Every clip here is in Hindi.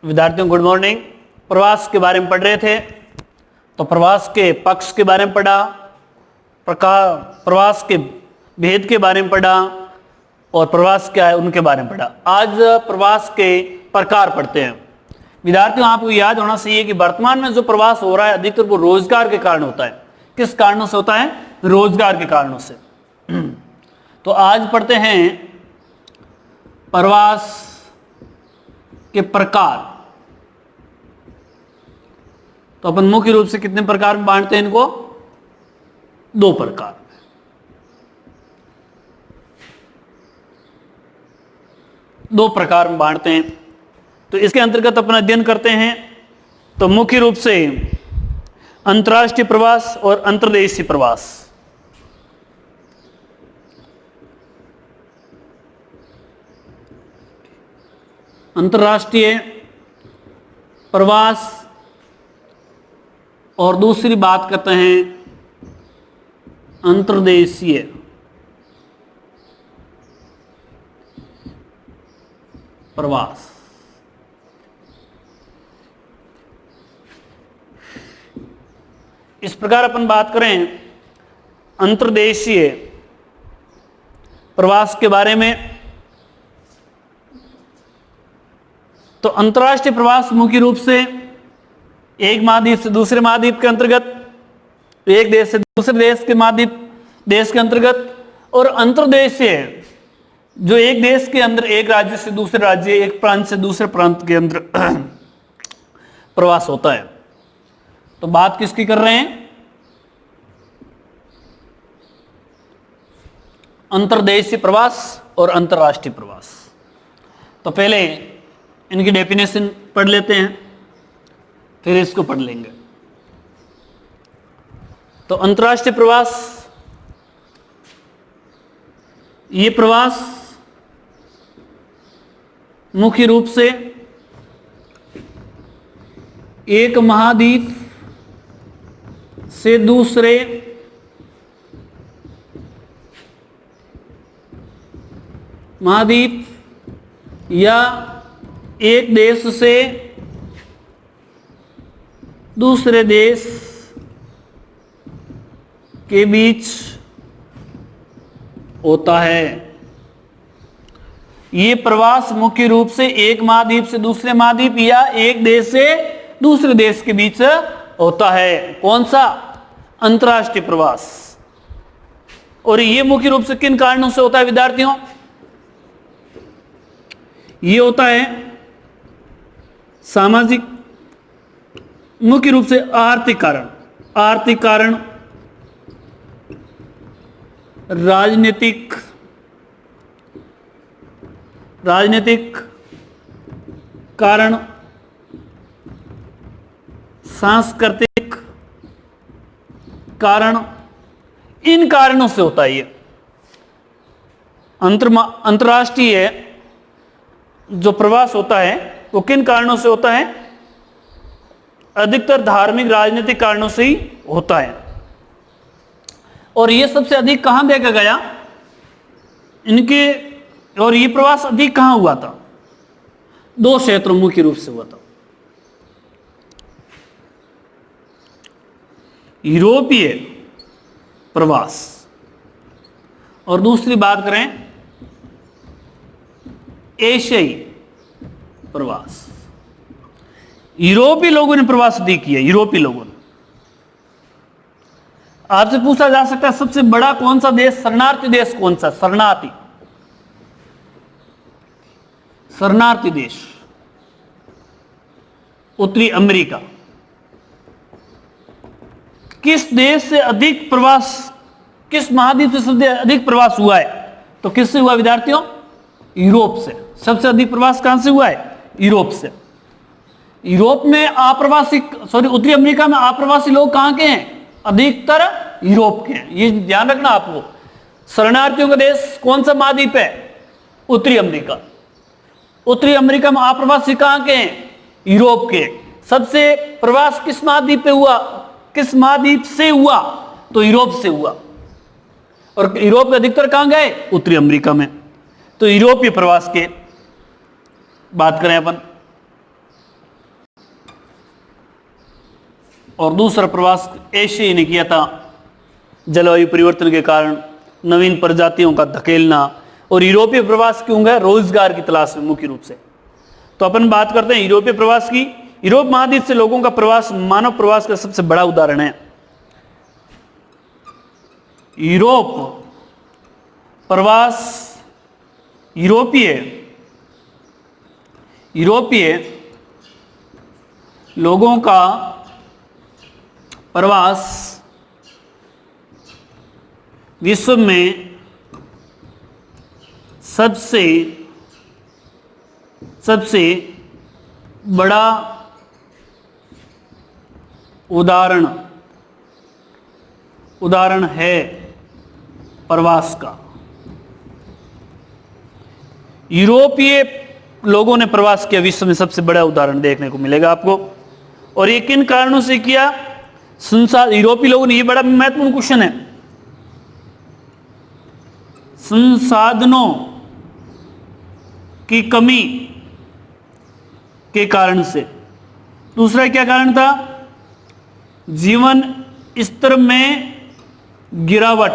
विद्यार्थियों गुड मॉर्निंग। प्रवास के बारे में पढ़ रहे थे, तो प्रवास के पक्ष के बारे में पढ़ा, प्रवास के भेद के बारे में पढ़ा और प्रवास क्या है उनके बारे में पढ़ा। आज प्रवास के प्रकार पढ़ते हैं। विद्यार्थियों आपको याद होना चाहिए कि वर्तमान में जो प्रवास हो रहा है अधिकतर वो रोजगार के कारण होता है। किस कारणों से होता है? रोजगार के कारणों से। तो आज पढ़ते हैं प्रवास के प्रकार। तो अपन मुख्य रूप से कितने प्रकार में बांटते हैं इनको? दो प्रकार। दो प्रकार में बांटते हैं। तो इसके अंतर्गत अपन अध्ययन करते हैं। तो मुख्य रूप से अंतर्राष्ट्रीय प्रवास और अंतर्देशीय प्रवास। अंतर्राष्ट्रीय प्रवास और दूसरी बात करते हैं अंतर्देशीय प्रवास। इस प्रकार अपन बात करें अंतर्देशीय प्रवास के बारे में, तो अंतर्राष्ट्रीय प्रवास मुख्य रूप से एक महाद्वीप से दूसरे महाद्वीप के अंतर्गत, एक देश से दूसरे देश के महाद्वीप देश के अंतर्गत, और अंतर्देशीय जो एक देश के अंदर एक राज्य से दूसरे राज्य, एक प्रांत से दूसरे प्रांत के अंदर प्रवास होता है। तो बात किसकी कर रहे हैं? अंतर्देशीय प्रवास और अंतर्राष्ट्रीय प्रवास। तो पहले इनकी डेफिनेशन पढ़ लेते हैं, फिर इसको पढ़ लेंगे। तो अंतर्राष्ट्रीय प्रवास, ये प्रवास मुख्य रूप से एक महाद्वीप से दूसरे महाद्वीप या एक देश से दूसरे देश के बीच होता है। ये प्रवास मुख्य रूप से एक महाद्वीप से दूसरे महाद्वीप या एक देश से दूसरे देश के बीच होता है। कौन सा? अंतर्राष्ट्रीय प्रवास। और ये मुख्य रूप से किन कारणों से होता है विद्यार्थियों? ये होता है सामाजिक, मुख्य रूप से आर्थिक कारण, आर्थिक कारण, राजनीतिक कारण, सांस्कृतिक कारण, इन कारणों से होता है ये। अंतर्राष्ट्रीय जो प्रवास होता है वो किन कारणों से होता है? अधिकतर धार्मिक राजनीतिक कारणों से ही होता है। और ये सबसे अधिक कहां देखा गया इनके, और ये प्रवास अधिक कहां हुआ था? दो क्षेत्रों मुख्य रूप से हुआ था। यूरोपीय प्रवास और दूसरी बात करें एशियाई प्रवास। यूरोपीय लोगों ने प्रवास अधिक किया। यूरोपीय लोगों ने, आपसे पूछा जा सकता है सबसे बड़ा कौन सा देश, शरणार्थी देश कौन सा? शरणार्थी देश उत्तरी अमेरिका। किस देश से अधिक प्रवास, किस महाद्वीप से सबसे अधिक प्रवास हुआ है? तो किससे हुआ विद्यार्थियों? यूरोप से। सबसे अधिक प्रवास कहां से हुआ है? यूरोप से। यूरोप में आप्रवासी, उत्तरी अमेरिका में आप्रवासी लोग कहां के हैं? अधिकतर यूरोप के हैं। ये ध्यान रखना आपको। शरणार्थियों का देश कौन सा महाद्वीप है? उत्तरी अमेरिका। उत्तरी अमेरिका में आप्रवासी कहां के हैं? यूरोप के। सबसे प्रवास किस महाद्वीप पे हुआ? किस महाद्वीप से हुआ? तो यूरोप से हुआ। और यूरोप के अधिकतर कहां गए? उत्तरी अमेरिका में। तो यूरोपीय प्रवास के बात करें अपन, और दूसरा प्रवास एशिया ने किया था, जलवायु परिवर्तन के कारण नवीन प्रजातियों का धकेलना। और यूरोपीय प्रवास क्यों गए? रोजगार की तलाश में मुख्य रूप से। तो अपन बात करते हैं यूरोपीय प्रवास की। यूरोप महाद्वीप से लोगों का प्रवास मानव प्रवास का सबसे बड़ा उदाहरण है। यूरोप प्रवास, यूरोपीय लोगों का प्रवास विश्व में सबसे बड़ा उदाहरण है प्रवास का। यूरोपीय लोगों ने प्रवास किया, विश्व में सबसे बड़ा उदाहरण देखने को मिलेगा आपको। और ये किन कारणों से किया? यूरोपीय लोगों ने, ये बड़ा महत्वपूर्ण क्वेश्चन है, संसाधनों की कमी के कारण से। दूसरा क्या कारण था? जीवन स्तर में गिरावट।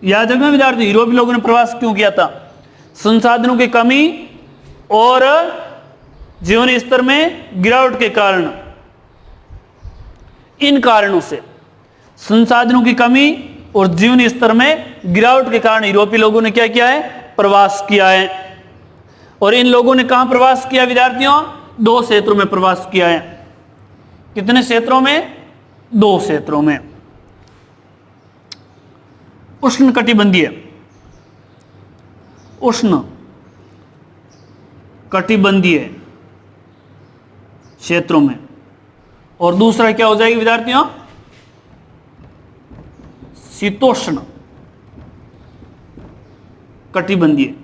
याद रखना विद्यार्थी, यूरोपीय लोगों ने प्रवास क्यों किया था? संसाधनों की कमी और जीवन स्तर में गिरावट के कारण। इन कारणों से, संसाधनों की कमी और जीवन स्तर में गिरावट के कारण यूरोपीय लोगों ने क्या किया है? प्रवास किया है। और इन लोगों ने कहां प्रवास किया विद्यार्थियों? 2 क्षेत्रों में प्रवास किया है। कितने क्षेत्रों में? 2 क्षेत्रों में। उष्णकटिबंधीय क्षेत्रों में। और दूसरा क्या हो जाएगी विद्यार्थियों? शीतोष्ण कटिबंधीय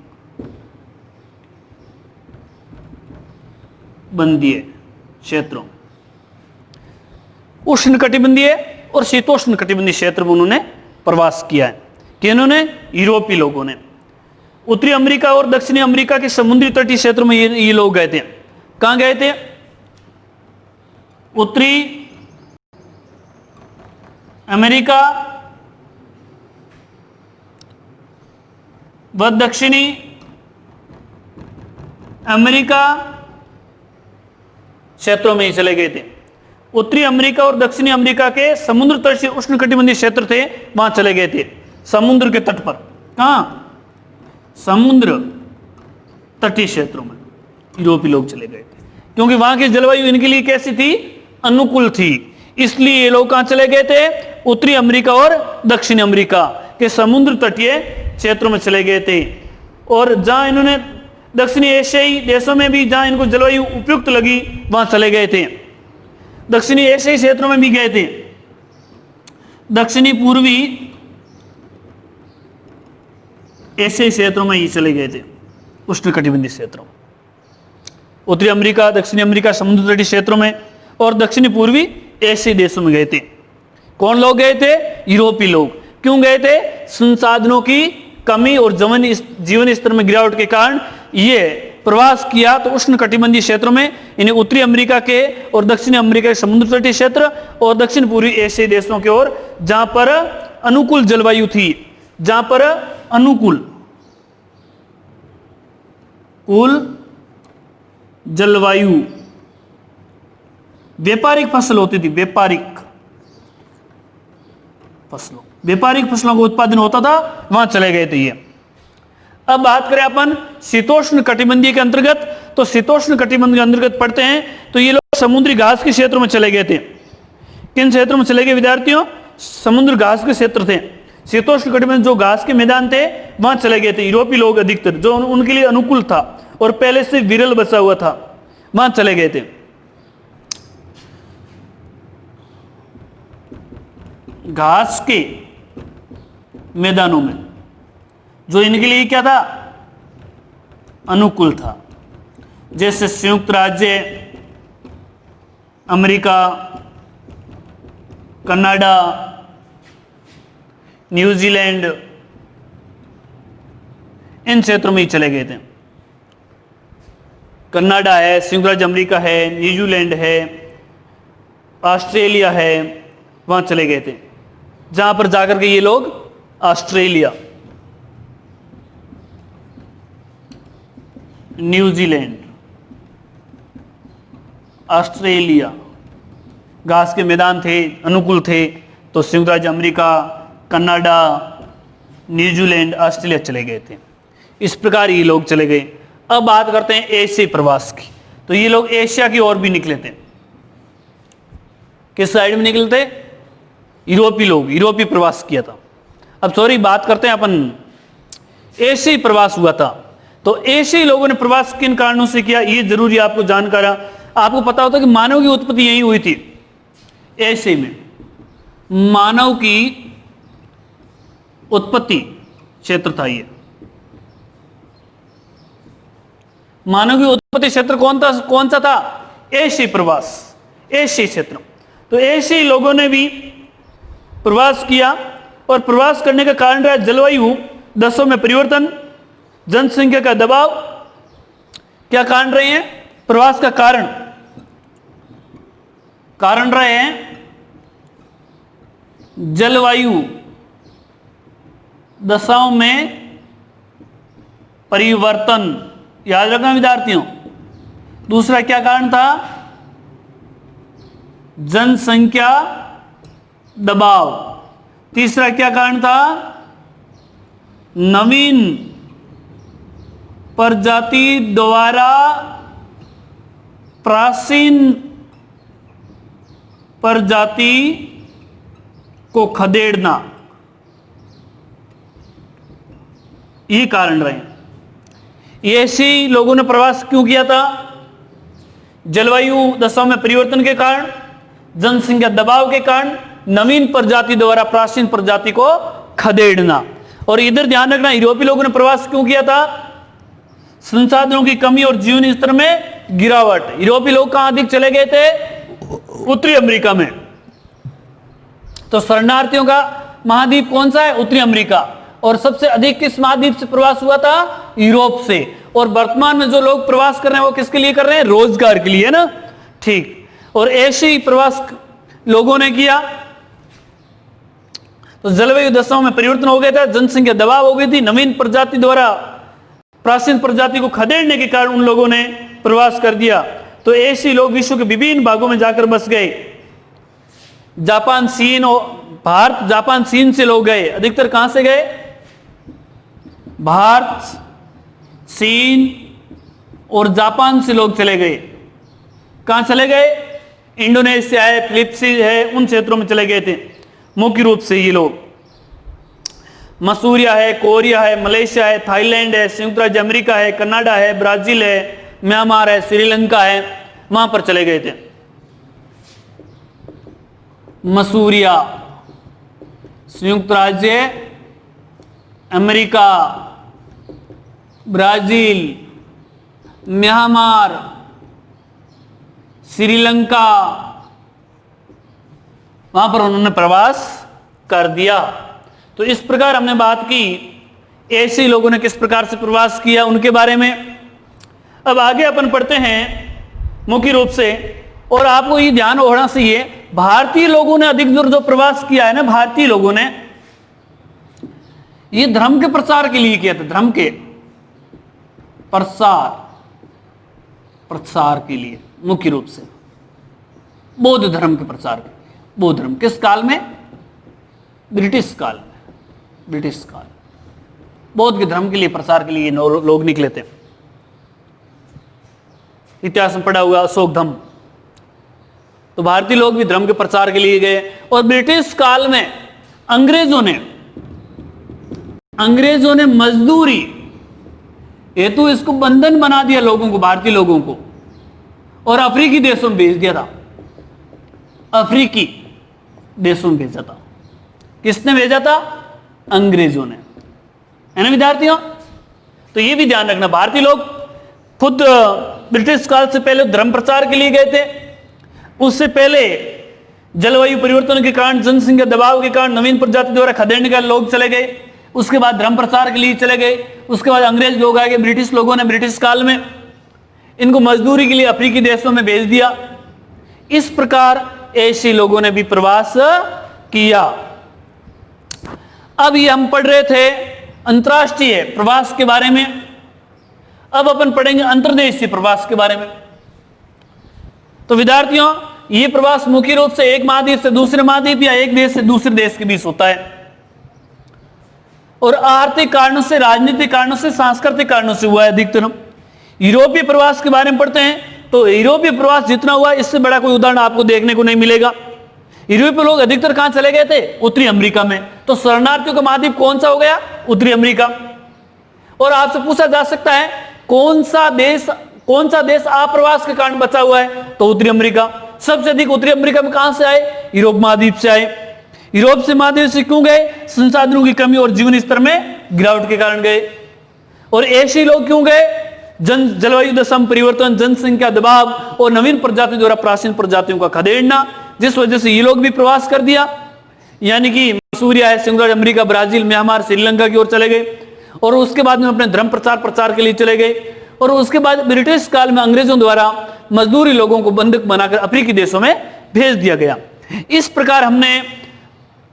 क्षेत्रों। उष्ण कटिबंधीय और शीतोष्ण कटिबंधीय क्षेत्र में उन्होंने प्रवास किया है। किन्होंने? यूरोपीय लोगों ने। उत्तरी अमेरिका और दक्षिणी अमेरिका के समुद्री तटीय क्षेत्रों में ये लोग गए थे। कहां गए थे? उत्तरी अमेरिका व दक्षिणी अमेरिका क्षेत्रों में ही चले गए थे। उत्तरी अमेरिका और दक्षिणी अमेरिका के समुद्र तट से उष्णकटिबंधीय क्षेत्र थे, वहां चले गए थे, समुद्र के तट पर। कहां? समुद्र तटीय क्षेत्रों में यूरोपीय लोग चले गए थे, क्योंकि वहां की जलवायु इनके लिए कैसी थी? अनुकूल थी। इसलिए ये लोग कहां चले गए थे? उत्तरी अमेरिका और दक्षिणी अमेरिका के समुद्र तटीय क्षेत्रों में चले गए थे। और जहां इन्होंने दक्षिणी एशियाई देशों में भी, जहां इनको जलवायु उपयुक्त लगी, वहां चले गए थे। दक्षिणी एशियाई क्षेत्रों में भी गए थे, दक्षिणी पूर्वी एशियाई क्षेत्रों में ही चले गए थे, उष्णकटिबंधीय क्षेत्रों। उत्तरी अमेरिका, दक्षिणी अमेरिका समुद्र तटीय क्षेत्रों में और दक्षिणी पूर्वी एशियाई देशों में गए थे। कौन लोग गए थे? यूरोपीय लोग। क्यों गए थे? संसाधनों की कमी और जीवन स्तर में गिरावट के कारण ये प्रवास किया। तो उष्णकटिबंधीय क्षेत्रों में इन्हें उत्तरी अमेरिका के और दक्षिणी अमेरिका के समुद्र तटीय क्षेत्र और दक्षिण पूर्वी एशियाई देशों की ओर, जहां पर अनुकूल जलवायु थी, जहां पर अनुकूल जलवायु, व्यापारिक फसल होती थी, व्यापारिक फसलों का उत्पादन होता था, वहां चले गए थे ये। अब बात करें अपन शीतोष्ण कटिबंधीय के अंतर्गत, तो शीतोष्ण कटिबंध के अंतर्गत पढ़ते हैं तो ये लोग समुद्री घास के क्षेत्रों में चले गए थे। किन क्षेत्रों में चले गए विद्यार्थियों? समुद्र घास के क्षेत्र थे। शीतोष्ण कटिबंध जो घास के मैदान थे, वहां चले गए थे यूरोपीय लोग अधिकतर, जो उनके लिए अनुकूल था और पहले से विरल बचा हुआ था, वहां चले गए थे। घास के मैदानों में, जो इनके लिए क्या था? अनुकूल था। जैसे संयुक्त राज्य अमेरिका, कनाडा, न्यूजीलैंड, इन क्षेत्रों में ही चले गए थे। कनाडा है, संयुक्त राज्य अमेरिका है, न्यूजीलैंड है, ऑस्ट्रेलिया है, वहां चले गए थे। जहां पर जाकर के ये लोग ऑस्ट्रेलिया, न्यूजीलैंड, ऑस्ट्रेलिया, घास के मैदान थे, अनुकूल थे, तो संयुक्त राज्य अमेरिका, कनाडा, न्यूजीलैंड, ऑस्ट्रेलिया चले गए थे। इस प्रकार ये लोग चले गए। अब बात करते हैं एशियाई प्रवास की। तो ये लोग एशिया की ओर भी निकले थे। किस साइड में निकले थे? यूरोपीय लोग, यूरोपीय प्रवास किया था। अब सॉरी, बात करते हैं अपन, एशियाई प्रवास हुआ था। तो एशियाई लोगों ने प्रवास किन कारणों से किया, ये जरूरी आपको जानकारी। आपको पता होता कि मानव की उत्पत्ति यही हुई थी, एशिया में। मानव की उत्पत्ति क्षेत्र था ये। मानव की उत्पत्ति क्षेत्र कौन सा था? एशियाई प्रवास, एशियाई क्षेत्र। तो एशियाई लोगों ने भी प्रवास किया, और प्रवास करने का कारण रहा जलवायु दशों में परिवर्तन, जनसंख्या का दबाव। क्या कारण रहे हैं प्रवास का? कारण रहे हैं जलवायु दशाओं में परिवर्तन। याद रखना विद्यार्थियों। दूसरा क्या कारण था? जनसंख्या दबाव। तीसरा क्या कारण था? नवीन प्रजाति द्वारा प्राचीन प्रजाति को खदेड़ना। ये कारण रहे। ऐसे लोगों ने प्रवास क्यों किया था? जलवायु दशाओं में परिवर्तन के कारण, जनसंख्या दबाव के कारण, नवीन प्रजाति द्वारा प्राचीन प्रजाति को खदेड़ना। और इधर ध्यान रखना, यूरोपीय लोगों ने प्रवास क्यों किया था? संसाधनों की कमी और जीवन स्तर में गिरावट। यूरोपीय लोग कहां अधिक चले गए थे? उत्तरी अमेरिका में। तो शरणार्थियों का महाद्वीप कौन सा है? उत्तरी अमेरिका। और सबसे अधिक किस महाद्वीप से प्रवास हुआ था? यूरोप से। और वर्तमान में जो लोग प्रवास कर रहे हैं वो किसके लिए कर रहे हैं? रोजगार के लिए, है ना? ठीक। और एशियाई प्रवास लोगों ने किया तो जलवायु दशाओं में परिवर्तन हो गया था, जनसंख्या दबाव हो गई थी, नवीन प्रजाति द्वारा प्राचीन प्रजाति को खदेड़ने के कारण उन लोगों ने प्रवास कर दिया। तो एशियाई लोग विश्व के विभिन्न भागों में जाकर बस गए। जापान, चीन और भारत, जापान, चीन से लोग गए। अधिकतर कहां से गए? भारत, चीन और जापान से लोग चले गए। कहां चले गए? इंडोनेशिया है, फिलीपींस है, उन क्षेत्रों में चले गए थे मुख्य रूप से ये लोग। मसूरिया है, कोरिया है, मलेशिया है, थाईलैंड है, संयुक्त राज्य अमेरिका है, कनाडा है, ब्राजील है, म्यांमार है, श्रीलंका है, वहां पर चले गए थे। मसूरिया, संयुक्त राज्य अमेरिका, ब्राजील, म्यांमार, श्रीलंका, वहां पर उन्होंने प्रवास कर दिया। तो इस प्रकार हमने बात की ऐसे लोगों ने किस प्रकार से प्रवास किया उनके बारे में। अब आगे अपन पढ़ते हैं मुख्य रूप से, और आपको ये ध्यान होना चाहिए, भारतीय लोगों ने अधिक दूर जो प्रवास किया है ना, भारतीय लोगों ने ये धर्म के प्रचार के लिए किया था। धर्म के प्रचार के लिए मुख्य रूप से, बौद्ध धर्म के प्रचार के लिए। बौद्ध धर्म किस काल में? ब्रिटिश काल में। ब्रिटिश काल, बौद्ध के धर्म के लिए प्रचार के लिए लोग निकले थे। इतिहास में पढ़ा हुआ अशोक धम। तो भारतीय लोग भी धर्म के प्रचार के लिए गए। और ब्रिटिश काल में अंग्रेजों ने मजदूरी हेतु इसको बंधन बना दिया लोगों को, भारतीय लोगों को, और अफ्रीकी देशों में भेज दिया था। अफ्रीकी देशों में भेजा था। किसने भेजा था? अंग्रेजों ने, है ना विद्यार्थियों? तो ये भी ध्यान रखना, भारतीय लोग खुद ब्रिटिश काल से पहले धर्म प्रचार के लिए गए थे। उससे पहले जलवायु परिवर्तन के कारण, जनसंख्या दबाव के कारण, नवीन प्रजाति द्वारा खदेड़ने के लोग चले गए। उसके बाद धर्म प्रचार के लिए चले गए। उसके बाद अंग्रेज लोग आ गए। ब्रिटिश लोगों ने ब्रिटिश काल में इनको मजदूरी के लिए अफ्रीकी देशों में भेज दिया। इस प्रकार एशियाई लोगों ने भी प्रवास किया। अब ये हम पढ़ रहे थे अंतरराष्ट्रीय प्रवास के बारे में, अब अपन पढ़ेंगे अंतर्देशीय प्रवास के बारे में। तो विद्यार्थियों, ये प्रवास मुख्य रूप से एक महाद्वीप से दूसरे महाद्वीप या एक देश से दूसरे देश के बीच होता है और आर्थिक कारणों से, राजनीतिक कारणों से, सांस्कृतिक कारणों से हुआ है अधिकतर। यूरोपीय प्रवास के बारे में पढ़ते हैं तो यूरोपीय प्रवास जितना हुआ इससे बड़ा कोई उदाहरण आपको देखने को नहीं मिलेगा। यूरोपीय लोग अधिकतर कहां चले गए थे? उत्तरी अमेरिका में। तो शरणार्थियों का महाद्वीप कौन सा हो गया? उत्तरी अमेरिका। और आपसे पूछा जा सकता है कौन सा देश आप्रवास के कारण बचा हुआ है? तो उत्तरी अमेरिका। सबसे अधिक उत्तरी अमेरिका में कहां से आए? यूरोप महाद्वीप से आए। यूरोप से महाद्वीप से क्यों गए? संसाधनों की कमी और जीवन स्तर में गिरावट के कारण गए। और एशियाई लोग क्यों गए? जलवायु दशा में परिवर्तन, जनसंख्या दबाव और नवीन प्रजातियों द्वारा प्राचीन प्रजातियों का खदेड़ना, जिस वजह से ये लोग भी प्रवास कर दिया। यानी कि सूर्या है, संयुक्त अमेरिका, ब्राजील, म्यांमार, श्रीलंका की ओर चले गए और उसके बाद में अपने धर्म प्रचार के लिए चले गए। और उसके बाद ब्रिटिश काल में अंग्रेजों द्वारा मजदूरी लोगों को बंधक बनाकर अफ्रीकी देशों में भेज दिया गया। इस प्रकार हमने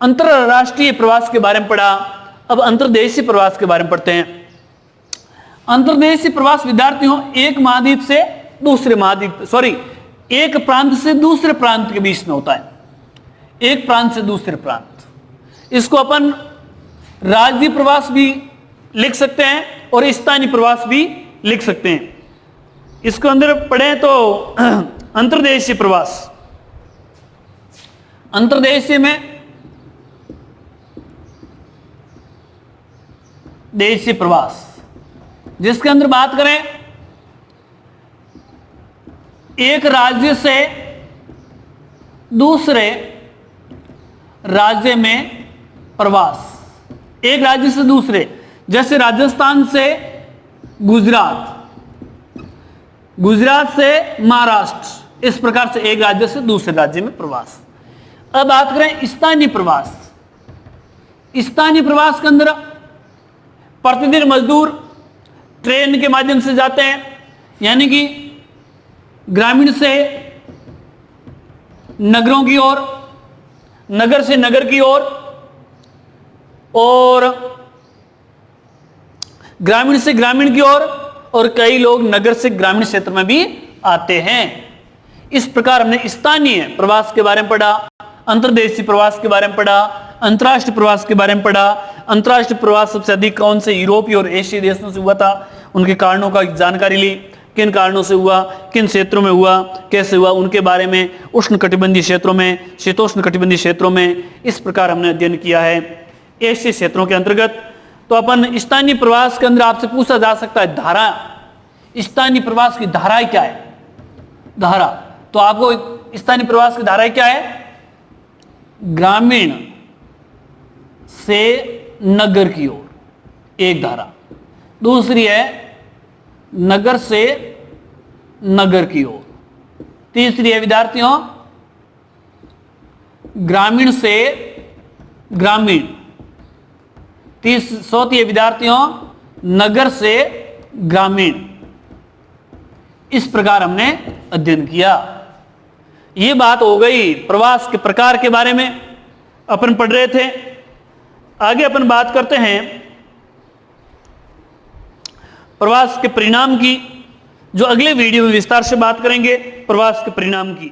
अंतरराष्ट्रीय प्रवास के बारे में पढ़ा। अब अंतर्देशीय प्रवास के बारे में पढ़ते हैं। अंतर्देशीय प्रवास विद्यार्थियों एक महाद्वीप से दूसरे महाद्वीप एक प्रांत से दूसरे प्रांत के बीच में होता है। एक प्रांत से दूसरे प्रांत, इसको अपन राज्य प्रवास भी लिख सकते हैं और स्थानीय प्रवास भी लिख सकते हैं। इसको अंदर पढ़ें तो अंतर्देशीय प्रवास, अंतर्देशीय में देशीय प्रवास, जिसके अंदर बात करें एक राज्य से दूसरे राज्य में प्रवास। एक राज्य से दूसरे, जैसे राजस्थान से गुजरात, गुजरात से महाराष्ट्र, इस प्रकार से एक राज्य से दूसरे राज्य में प्रवास। अब बात करें स्थानीय प्रवास। स्थानीय प्रवास के अंदर प्रतिदिन मजदूर ट्रेन के माध्यम से जाते हैं, यानी कि ग्रामीण से नगरों की ओर, नगर से नगर की ओर और ग्रामीण से ग्रामीण की ओर, और कई लोग नगर से ग्रामीण क्षेत्र में भी आते हैं। इस प्रकार हमने स्थानीय प्रवास के बारे में पढ़ा, अंतर्देशीय प्रवास के बारे में पढ़ा, अंतर्राष्ट्रीय प्रवास के बारे में पढ़ा। अंतर्राष्ट्रीय प्रवास सबसे अधिक कौन से यूरोपीय और एशियाई देशों से हुआ था, उनके कारणों का जानकारी ली, किन कारणों से हुआ, किन क्षेत्रों में हुआ, कैसे हुआ, उनके बारे में, उष्ण कटिबंधीय क्षेत्रों में, शीतोष्ण कटिबंधीय क्षेत्रों में, इस प्रकार हमने अध्ययन किया है एशियाई क्षेत्रों के अंतर्गत। तो अपन स्थानीय प्रवास के अंदर आपसे पूछा जा सकता है धारा, स्थानीय प्रवास की धाराएं क्या है? धारा, तो आपको स्थानीय प्रवास की धाराएं क्या है? ग्रामीण से नगर की ओर एक धारा, दूसरी है नगर से नगर की ओर, तीसरी है विद्यार्थियों ग्रामीण से ग्रामीण, चौथी है विद्यार्थियों नगर से ग्रामीण। इस प्रकार हमने अध्ययन किया। ये बात हो गई प्रवास के प्रकार के बारे में अपन पढ़ रहे थे। आगे अपन बात करते हैं प्रवास के परिणाम की, जो अगले वीडियो में विस्तार से बात करेंगे प्रवास के परिणाम की।